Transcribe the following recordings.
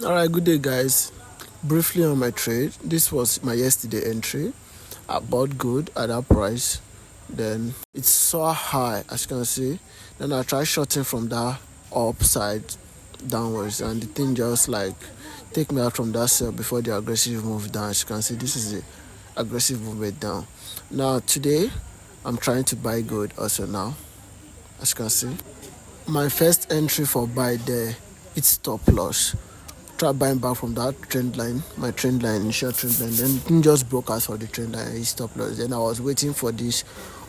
Alright, good day guys. Briefly on my trade, this was my yesterday entry. I bought good at that price. Then it's so high as you can see. Then I tried shorting from that upside downwards and the thing just like take me out from that sell before the aggressive move down. As you can see, this is the aggressive movement down. Now today I'm trying to buy good also now. As you can see. My first entry for buy there, it's stop loss. Try buying back from that trend line, my trend line, initial trend line, then just broke out for the trend line and stop loss. Then I was waiting for this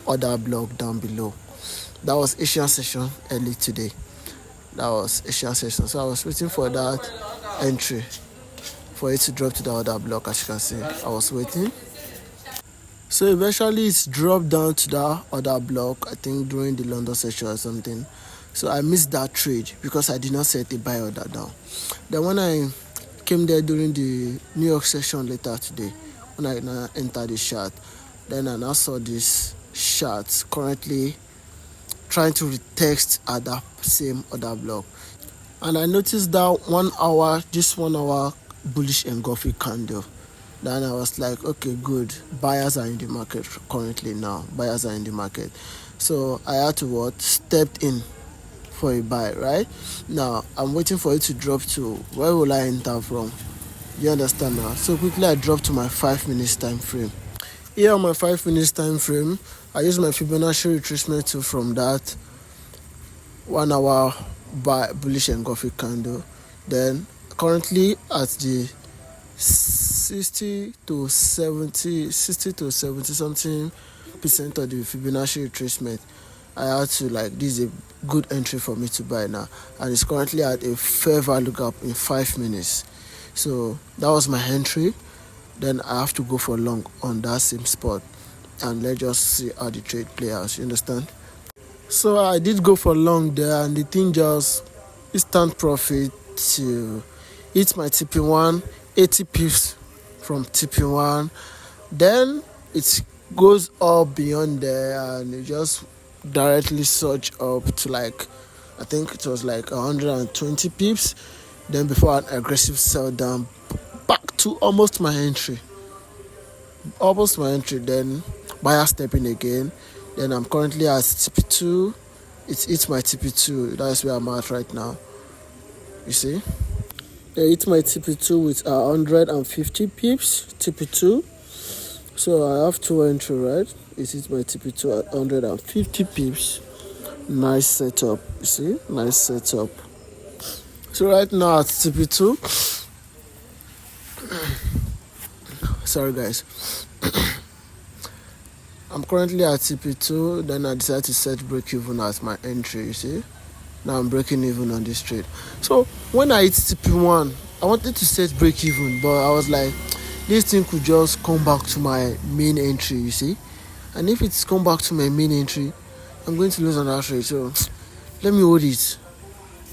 other block down below. That was Asian session early today. That was Asian session. So I was waiting for that entry for it to drop to the other block. As you can see, I was waiting. So eventually it's dropped down to that other block, I think during the London session or something. So I missed that trade because I did not set a buy order down. Then when I came there during the New York session later today, when I now entered the chart, then I now saw this chart currently trying to retest at that same other block. And I noticed that 1 hour, this 1 hour bullish engulfing candle. Then I was like, okay, good. Buyers are in the market currently now. Buyers are in the market. So I had to stepped in for a buy, right? Now I'm waiting for it to drop to where will I enter from? You understand now? So quickly I dropped to my 5 minutes time frame. Here on my 5 minutes time frame, I use my Fibonacci retracement tool from that 1 hour buy bullish engulfing candle. Then currently at the 60 to 70 something percent of the Fibonacci retracement, I had to this is a good entry for me to buy now, and it's currently at a fair value gap in 5 minutes. So that was my entry. Then I have to go for long on that same spot, and let's just see how the trade play out. You understand? So I did go for long there, and the thing just instant profit to hit my TP1 80 pips from TP1. Then it goes up beyond there and it just directly surge up to I think it was 120 pips. Then before an aggressive sell down back to almost my entry. Then buyer stepping again. Then I'm currently at TP2. It's my TP2. That's where I'm at right now. You see? It's my TP2 with 150 pips. TP2. So I have two entry, right? It is my TP2 at 150 pips. Nice setup. You see? Nice setup. So right now at TP2. Sorry guys. I'm currently at TP2. Then I decided to set break even as my entry. You see? Now I'm breaking even on this trade. So when I hit TP1, I wanted to set break even, but I was like, this thing could just come back to my main entry, you see? And if it's come back to my main entry, I'm going to lose on that trade. So let me hold it.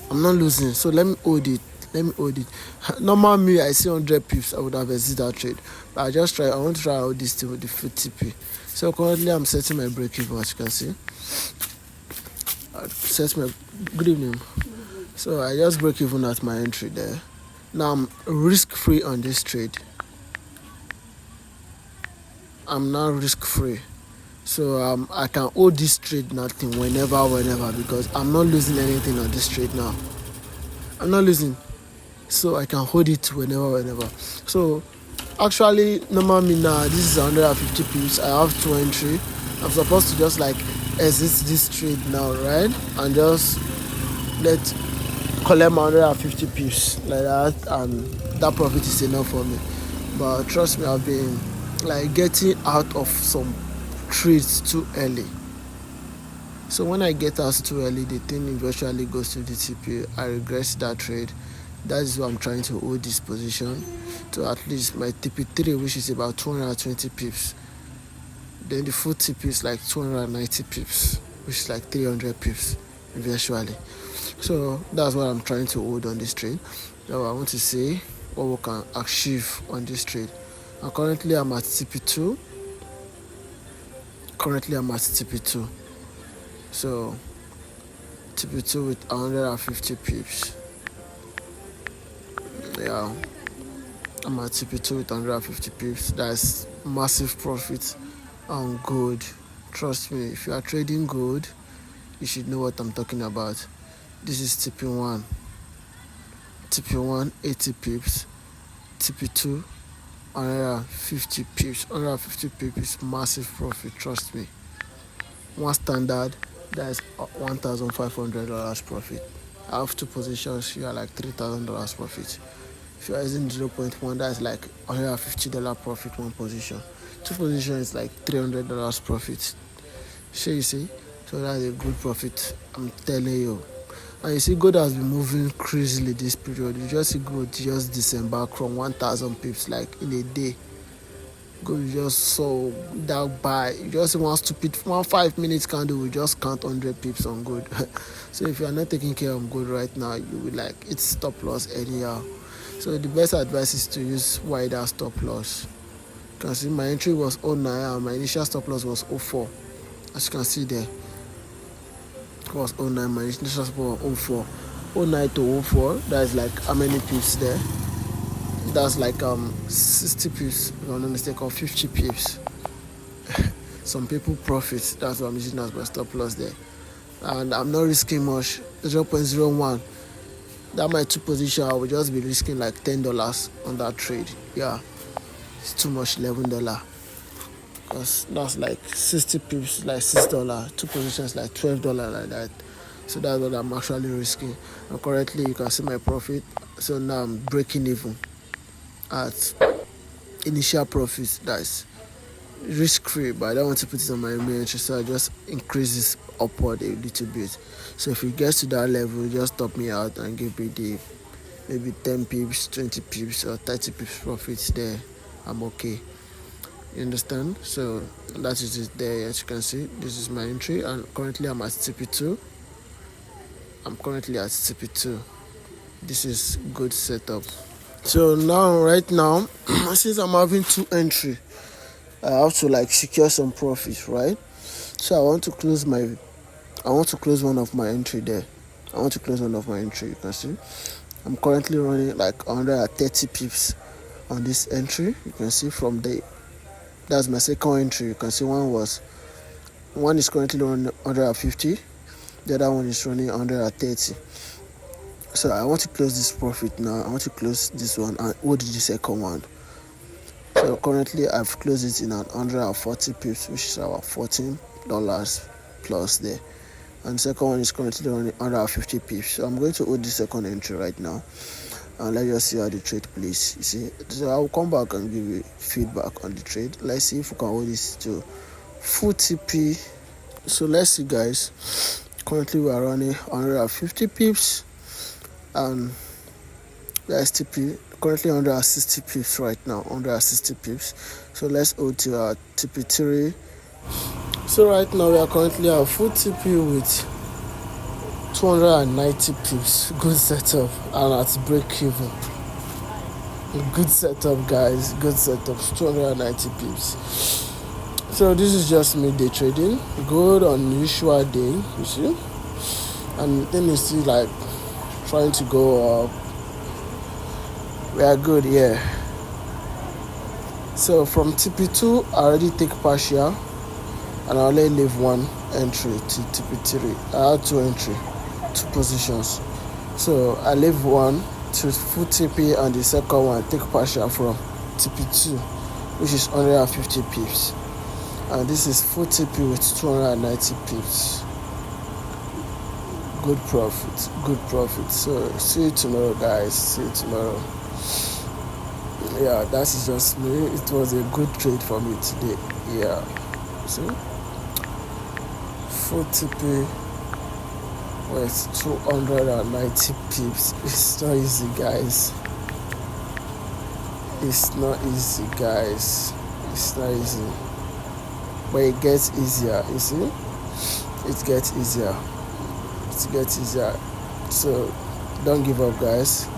I'm not losing, so let me hold it. Normal me, I see 100 pips, I would have exited that trade. But I want to try out this thing with the full TP. So currently I'm setting my break even, as you can see. Good evening. So I just break even at my entry there. Now I'm risk free on this trade. I'm now risk free. So I can hold this trade nothing whenever because I'm not losing anything on this trade now. I'm not losing. So I can hold it whenever. So actually normal me now, this is 150 pips. I have 2 entry. I'm supposed to just exit this trade now, right? And just collect my 150 pips like that, and that profit is enough for me. But trust me, I've been getting out of some trades too early. So when I get out too early, the thing eventually goes to the TP. I regret that trade. That is why I'm trying to hold this position to at least my TP3, which is about 220 pips. Then the full TP is 290 pips, which is 300 pips eventually. So that's what I'm trying to hold on this trade. Now I want to see what we can achieve on this trade. And currently I'm at TP2. So TP2 with 150 pips. Yeah, I'm at TP2 with 150 pips. That's massive profit on gold. Trust me, if you are trading gold, you should know what I'm talking about. This is TP1. TP1 80 pips. TP2 150 pips. 150 pips is massive profit. Trust me. One standard, that is $1,500 profit. I have two positions, you are like $3,000 profit. If you are using 0.1, that's like $150 profit one position. Two positions is like $300 profit. So you see, so that's a good profit, I'm telling you. And you see, gold has been moving crazily this period. You just see gold just disembark from 1,000 pips like in a day. Gold just so that buy. You just see one 5 minutes candle will just count 100 pips on gold. So if you are not taking care of gold right now, you will like it's stop loss anyhow. So the best advice is to use wider stop loss. You can see my entry was 09 and my initial stop loss was 04. As you can see there, it was 09, my initial stop loss was 04. 09 to 04, that's like how many pips there? That's like 60 pips, if I'm not mistaken, or 50 pips. Some people profit, that's what I'm using as my stop loss there. And I'm not risking much, 0.01. That my two position, I will just be risking like $10 on that trade. Yeah, it's too much, $11. Because that's like 60 pips, like $6. Two positions like $12 like that. So that's what I'm actually risking. And currently you can see my profit. So now I'm breaking even at initial profit. That's risk free, but I don't want to put it on my main entry, so I just increase this upward a little bit. So if it gets to that level, just stop me out and give me the maybe 10 pips, 20 pips or 30 pips profits there. I'm okay. You understand? So that is it there. As you can see, this is my entry, and currently I'm at TP2. This is good setup. So now, right now, since I'm having two entry, I have to like secure some profit, right? So I want to close one of my entry there. You can see I'm currently running like 130 pips on this entry. You can see that's my second entry. You can see one is currently running 150, the other one is running 130. So I want to close this profit now. I want to close this one and hold the second one. So currently I've closed it in 140 pips, which is about $14 plus there. And the second one is currently running 150 pips. So I'm going to hold the second entry right now. And let's just see how the trade plays. You see, so I'll come back and give you feedback on the trade. Let's see if we can hold this to full TP. So let's see, guys. Currently we are running 150 pips and the STP currently 160 pips right now. 160 pips. So let's hold to our TP3. So right now we are currently at full TP with 290 pips. Good setup, and at break even. Good setup, guys. Good setup. 290 pips. So this is just midday trading. Good unusual day, you see. And then you see like trying to go up. We are good here. So from TP2 I already take partial and I only leave one entry to TP3. I have two positions. So I leave one to full TP and the second one I take partial from TP2, which is 150 pips. And this is full TP with 290 pips. Good profit. So see you tomorrow, guys. Yeah, that's just me. It was a good trade for me today. Yeah, see, full TP with 290 pips. It's not easy, guys. It's not easy, but it gets easier. You see, it gets easier. So don't give up, guys.